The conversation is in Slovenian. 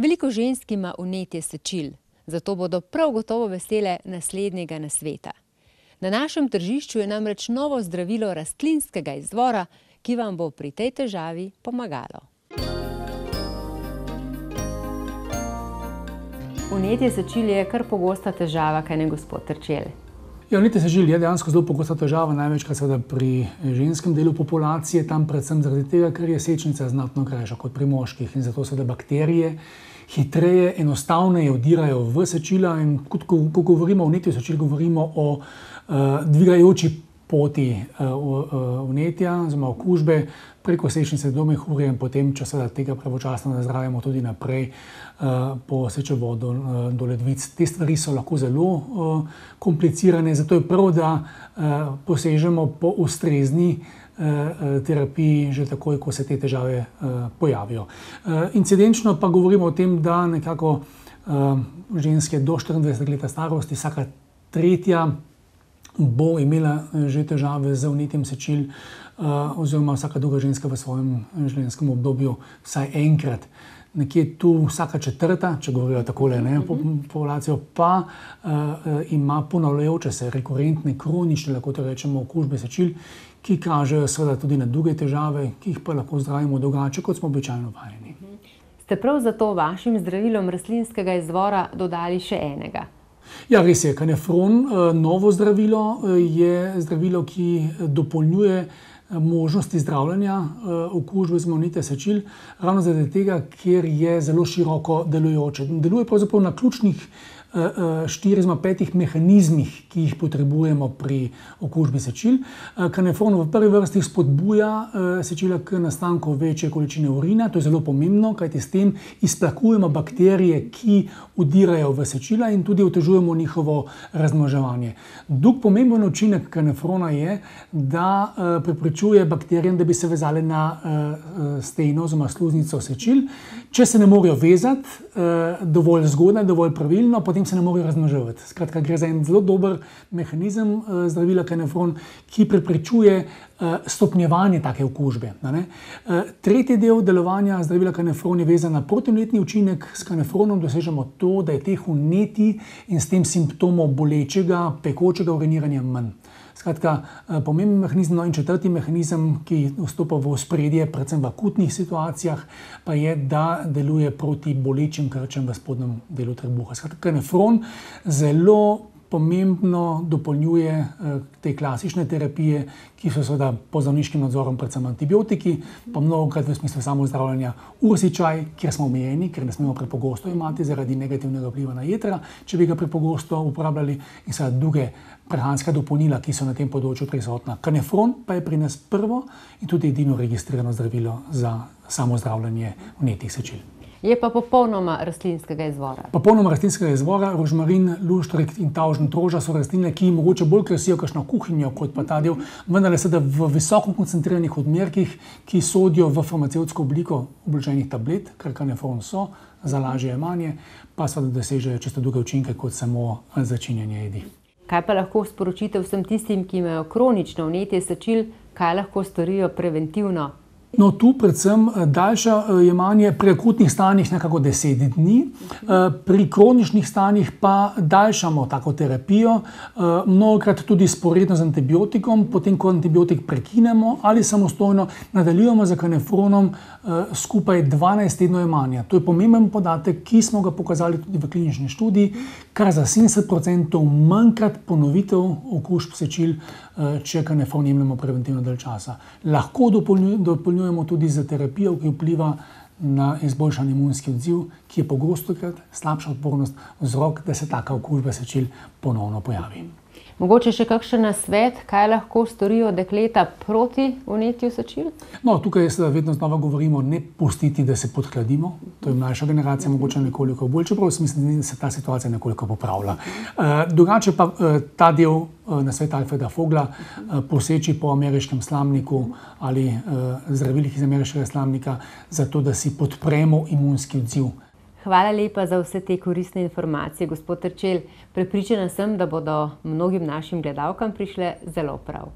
Veliko žensk ima vnetje sečil, zato bodo prav gotovo vesele naslednjega nasveta. Na našem tržišču je namreč novo zdravilo rastlinskega izvora, ki vam bo pri tej težavi pomagalo. Vnetje sečil je kar pogosta težava, kaj ne, gospod Terčelj? Ja, vnetje sečil je dejansko zelo pogosta težava, največkrat seveda pri ženskem delu populacije, tam predvsem zaradi tega, ker je sečnica znatno krajša kot pri moških in zato seveda bakterije hitreje, enostavneje vdirajo v sečila in ko govorimo o vnetju sečil, govorimo o dvigajoči poti vnetja, oziroma okužbe preko sečnice do mehurja in potem, če seveda tega pravočasno ne zdravimo, tudi naprej po sečevodu do ledvic. Te stvari so lahko zelo komplicirane, zato je prav, da posežemo po ustrezni terapiji že takoj, ko se te težave pojavijo. Incidenčno pa govorimo o tem, da nekako ženske do 24 leta starosti, vsaka tretja bo imela že težave z vnetjem sečil, oziroma vsaka druga ženska v svojem življenjskem obdobju vsaj enkrat. Nekje tu vsaka četrta, če govorijo takole, populacijo, pa ima ponavljajoče se rekurentne, kronične, lahko to rečemo, okužbe sečil, ki kažejo seveda tudi na druge težave, ki jih pa lahko zdravimo drugače, kot smo običajno vajeni. Ste prav zato vašim zdravilom rastlinskega izvora dodali še enega? Ja, res je. Kanefron, novo zdravilo, je zdravilo, ki dopolnjuje možnosti zdravljenja okužbe z vnetja sečil, ravno zaradi tega, ker je zelo široko delujoče. Deluje pravzaprav na ključnih 4-5 mehanizmih, ki jih potrebujemo pri okužbi sečil. Kanefron v prvi vrsti spodbuja sečila k nastanku večje količine urina. To je zelo pomembno, kajti s tem izplakujemo bakterije, ki vdirajo v sečila in tudi otežujemo njihovo razmnoževanje. Drug pomemben učinek kanefrona je, da preprečuje bakterijam, da bi se vezale na steno oziroma sluznico sečil. Če se ne morejo vezati dovolj zgodaj, dovolj pravilno, potem se ne morejo razmnoževati. Skratka, gre za en zelo dober mehanizem zdravila kanefron, ki preprečuje stopnjevanje take okužbe. Tretji del delovanja zdravila kanefron je vezan na protivnetni učinek. S kanefronom dosežemo to, da je teh vnetij in s tem simptomov bolečega, pekočega uriniranja manj. Skratka, pomemben mehanizem. No in četrti mehanizem, ki vstopa v ospredje, predvsem v akutnih situacijah, pa je, da deluje proti bolečim krčem v spodnjem delu trebuha. Skratka, kanefron zelo pomembno dopolnjuje te klasične terapije, ki so seveda pod zdravniškim nadzorom predvsem antibiotiki, pa mnogokrat v smislu samozdravljenja ursičaj, kjer smo omejeni, ker ne smemo prepogosto imati zaradi negativnega vpliva na jetra, če bi ga prepogosto uporabljali, in seveda druge prehranska dopolnila, ki so na tem področju prisotna. Kanefron pa je pri nas prvo in tudi edino registrirano zdravilo za samozdravljanje vnetih sečil. Je pa popolnoma rastlinskega izvora. Popolnoma rastlinskega izvora. Rožmarin, luštrik in tavžent roža so rastline, ki mogoče bolj krasijo kakšno kuhinjo kot pa ta del, vendar seveda v visoko koncentriranih odmerkih, ki sodijo v farmacevtsko obliko obloženih tablet, kar kanefron so, za lažje jemanje, pa seveda dosežejo čisto druge učinke kot samo začinjanje jedi. Kaj pa lahko sporočite vsem tistim, ki imajo kronično vnetje sečil, kaj lahko storijo preventivno? No, tu predvsem daljše jemanje, pri akutnih stanjih nekako 10 dni, pri kroničnih stanjih pa daljšamo tako terapijo, mnogokrat tudi sporedno z antibiotikom, potem ko antibiotik prekinemo ali samostojno nadaljujemo z kanefronom skupaj 12 tednov jemanja. To je pomemben podatek, ki smo ga pokazali tudi v klinični študiji, kar za 70% manjkrat ponovitev okužb sečil, če kanefron jemljemo preventivno dalj časa. Lahko dopolnjujemo tudi z terapijo, ki vpliva na izboljšan imunski odziv, ki je pogostokrat slabša odpornost, vzrok, da se taka okužba sečil ponovno pojavi. Mogoče še kakšen nasvet, kaj lahko storijo dekleta proti vnetju sečil? No, tukaj seveda vedno znova govorimo, ne pustiti, da se podhladimo. To je mlajša generacija, mogoče nekoliko bolj, čeprav mislim, da se ta situacija nekoliko popravlja. Drugače pa ta del nasveta Alfreda Vogla, poseči po ameriškem slamniku ali zdravilih iz ameriškega slamnika, zato da si podpremo imunski odziv. Hvala lepa za vse te koristne informacije, gospod Terčelj. Prepričana sem, da bodo mnogim našim gledalkam prišle zelo prav.